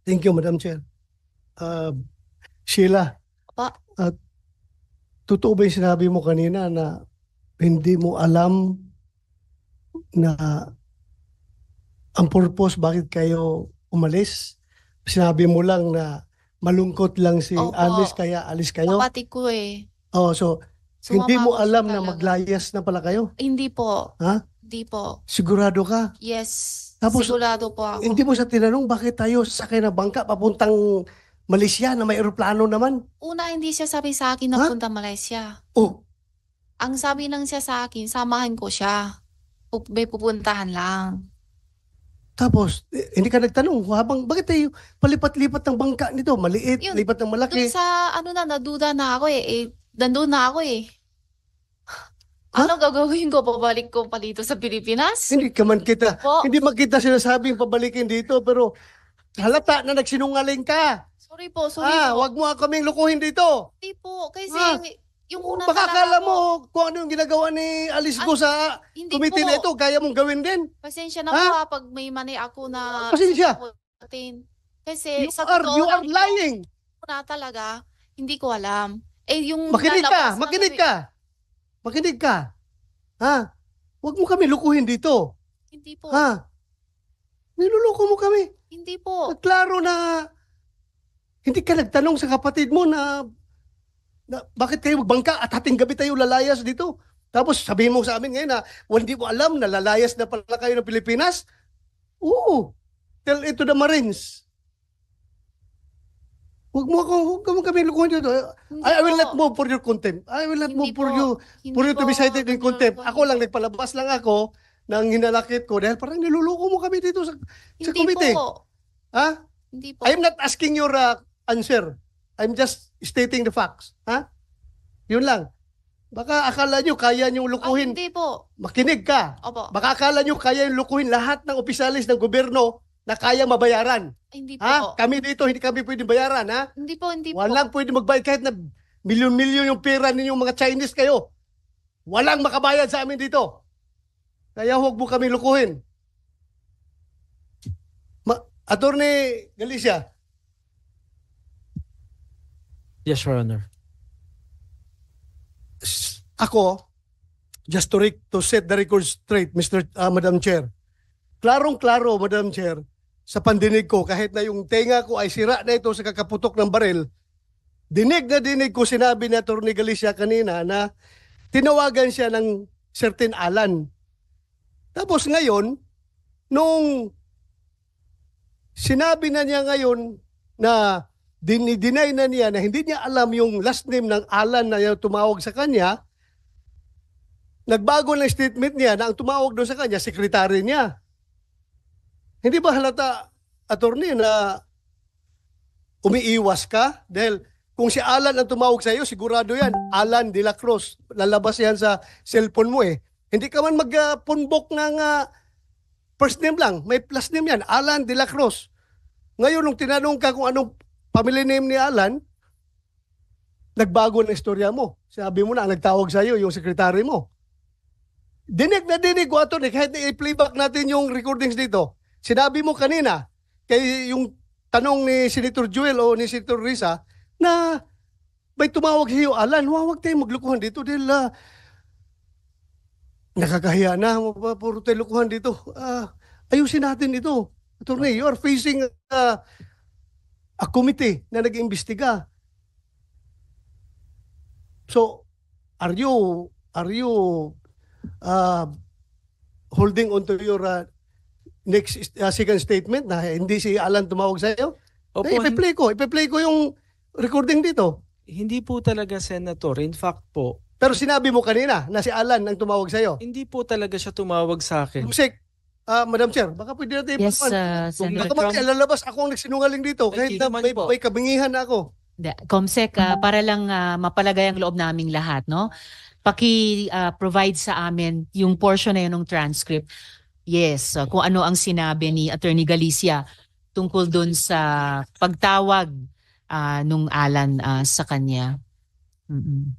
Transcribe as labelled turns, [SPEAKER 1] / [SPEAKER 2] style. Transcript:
[SPEAKER 1] Thank you, Madam Chair. Uh, Sheila,
[SPEAKER 2] Pa,
[SPEAKER 1] totoo ba yung sinabi mo kanina na hindi mo alam na ang purpose bakit kayo umalis? Sinabi mo lang na malungkot lang si
[SPEAKER 2] opo,
[SPEAKER 1] Alice kaya alis kayo?
[SPEAKER 2] kapatid ko eh.
[SPEAKER 1] Oh, so hindi
[SPEAKER 2] Sumama
[SPEAKER 1] mo
[SPEAKER 2] ko siya
[SPEAKER 1] alam na
[SPEAKER 2] talaga.
[SPEAKER 1] maglayas na pala kayo?
[SPEAKER 2] Hindi po.
[SPEAKER 1] Ha?
[SPEAKER 2] Hindi po.
[SPEAKER 1] Sigurado ka?
[SPEAKER 2] Yes,
[SPEAKER 1] Tapos,
[SPEAKER 2] sigurado po ako.
[SPEAKER 1] hindi mo sa tinanong bakit tayo sasakay na bangka papuntang Malaysia na may eroplano naman?
[SPEAKER 2] Una, hindi siya sabi sa akin na
[SPEAKER 1] Ha?
[SPEAKER 2] punta Malaysia.
[SPEAKER 1] Oh,
[SPEAKER 2] Ang sabi lang siya sa akin, samahan ko siya. May pupuntahan lang.
[SPEAKER 1] tapos hindi ka nagtanong habang bakit tayo palipat-lipat ng bangka nito? Maliit,
[SPEAKER 2] Yun,
[SPEAKER 1] lipat ng
[SPEAKER 2] Doon
[SPEAKER 1] malaki.
[SPEAKER 2] sa ano na, naduda na ako nandun na ako eh.
[SPEAKER 1] Ha?
[SPEAKER 2] Ano gagawin ko? Pabalik ko pa dito sa Pilipinas?
[SPEAKER 1] Hindi ka man kita,
[SPEAKER 2] Po.
[SPEAKER 1] hindi man kita sinasabing pabalikin dito, pero halata na nagsinungaling ka.
[SPEAKER 2] Sorry po, sorry po.
[SPEAKER 1] Wag mo kaming lukuhin dito.
[SPEAKER 2] Hindi po, kasi
[SPEAKER 1] Ah,
[SPEAKER 2] yung una
[SPEAKER 1] Baka
[SPEAKER 2] talaga
[SPEAKER 1] akala
[SPEAKER 2] po,
[SPEAKER 1] mo kung ano yung ginagawa ni Alice Go
[SPEAKER 2] Ay,
[SPEAKER 1] sa
[SPEAKER 2] hindi
[SPEAKER 1] committee na ito,
[SPEAKER 2] po.
[SPEAKER 1] kaya mong gawin din.
[SPEAKER 2] Pasensya na
[SPEAKER 1] Ha?
[SPEAKER 2] po pag may mani ako na
[SPEAKER 1] Pasensya.
[SPEAKER 2] sasagutin. Kasi sa
[SPEAKER 1] You
[SPEAKER 2] totoo
[SPEAKER 1] are
[SPEAKER 2] lang
[SPEAKER 1] lying.
[SPEAKER 2] na talaga, hindi ko alam. Yung
[SPEAKER 1] Makinig ka,
[SPEAKER 2] lalabas na
[SPEAKER 1] makinig
[SPEAKER 2] sabi-
[SPEAKER 1] ka. Makinig ka. Ha? Huwag mo kami lukuhin dito.
[SPEAKER 2] Hindi po,
[SPEAKER 1] Ha? Niluluko mo kami.
[SPEAKER 2] hindi po.
[SPEAKER 1] Klaro na hindi ka nagtanong sa kapatid mo na bakit kayo magbangka at hating gabi tayo lalayas dito. Tapos sabihin mo sa amin ngayon na hindi mo alam na lalayas na pala kayo ng Pilipinas. Oo. Tell it to the Marines. Huwag mo kami lukuhin dito.
[SPEAKER 2] Hindi
[SPEAKER 1] I will
[SPEAKER 2] po.
[SPEAKER 1] not move for your contempt. I will not
[SPEAKER 2] Hindi
[SPEAKER 1] move for
[SPEAKER 2] po.
[SPEAKER 1] you
[SPEAKER 2] Hindi
[SPEAKER 1] for you to
[SPEAKER 2] po
[SPEAKER 1] be cited in
[SPEAKER 2] ganyan
[SPEAKER 1] contempt.
[SPEAKER 2] po,
[SPEAKER 1] Ako lang
[SPEAKER 2] hindi po.
[SPEAKER 1] nagpalabas lang ako ng hinalakit ko dahil parang niluluko mo kami dito sa
[SPEAKER 2] Hindi
[SPEAKER 1] committee.
[SPEAKER 2] po.
[SPEAKER 1] Ha?
[SPEAKER 2] Hindi po.
[SPEAKER 1] I am not asking your answer. I'm just stating the facts. Ha? Yun lang. Baka akala nyo kaya nyo
[SPEAKER 2] Ay,
[SPEAKER 1] lukuhin.
[SPEAKER 2] hindi po.
[SPEAKER 1] Makinig ka.
[SPEAKER 2] Opo.
[SPEAKER 1] Baka akala nyo kaya yung lukuhin lahat ng opisyalis ng gobyerno na kaya mabayaran.
[SPEAKER 2] Ay, hindi po.
[SPEAKER 1] Ha? Kami dito, hindi kami pwede bayaran. Ha?
[SPEAKER 2] Hindi po, hindi po.
[SPEAKER 1] Walang pwede magbayad kahit na milyon-milyon yung pera ninyong mga Chinese kayo. Walang makabayad sa amin dito. Kaya huwag mo kami lukuhin. Attorney Galicia,
[SPEAKER 3] Yes, Your Honor.
[SPEAKER 1] ako, just to set the record straight, Madam Chair, klarong-klaro, Madam Chair, sa pandinig ko, kahit na yung tenga ko ay sira na ito sa kakaputok ng baril, dinig na dinig ko sinabi ni Atty. Galicia kanina na tinawagan siya ng certain Alan. Tapos ngayon, nung sinabi na niya ngayon na dinay na niya na hindi niya alam yung last name ng Alan na tumawag sa kanya, nagbago ng statement niya na ang tumawag doon sa kanya, sekretary niya. Hindi ba halata, attorney, na umiiwas ka? Dahil kung si Alan ang tumawag sa iyo, sigurado yan, Alan de la Cruz. Lalabas yan sa cellphone mo eh. Hindi ka man magpunbok ng first name lang. May plus name yan, Alan de la Cruz. Ngayon, nung tinanong ka kung anong family name ni Alan, nagbago ng istorya mo. Sabi mo na, nagtawag sa iyo yung sekretary mo. Dinig na dinig ko, attorney, kahit i-playback natin yung recordings dito. Sinabi mo kanina, kay yung tanong ni Senator Joel o ni Senator Risa, na may tumawag sa iyo, Alan, huwag tayong maglukuhan dito dahil nakakahiya na, puro tayo lukuhan dito. Ayusin natin ito. Attorney, you are facing a committee na nag-imbestiga. So, are you holding on to your next second statement na hindi si Alan tumawag sa iyo?
[SPEAKER 3] Opo,
[SPEAKER 1] Ipe-play ko yung recording dito.
[SPEAKER 3] hindi po talaga, Senator. In fact po,
[SPEAKER 1] Pero sinabi mo kanina na si Alan ang tumawag sa iyo.
[SPEAKER 3] hindi po talaga siya tumawag sa akin.
[SPEAKER 1] Musik, Madam Chair, baka pwede natin
[SPEAKER 4] Yes,
[SPEAKER 1] Baka
[SPEAKER 4] Senator.
[SPEAKER 1] lalabas ako ang nagsinungaling dito kahit
[SPEAKER 3] Hindi
[SPEAKER 1] na
[SPEAKER 3] naman
[SPEAKER 1] may,
[SPEAKER 3] po.
[SPEAKER 1] may kabingihan na ako.
[SPEAKER 4] Comsec, para lang mapalagay ang loob naming lahat, no? Paki-provide sa amin yung portion na yun ng transcript. Yes, kung ano ang sinabi ni Attorney Galicia tungkol dun sa pagtawag nung Alan sa kanya. Mm-mm.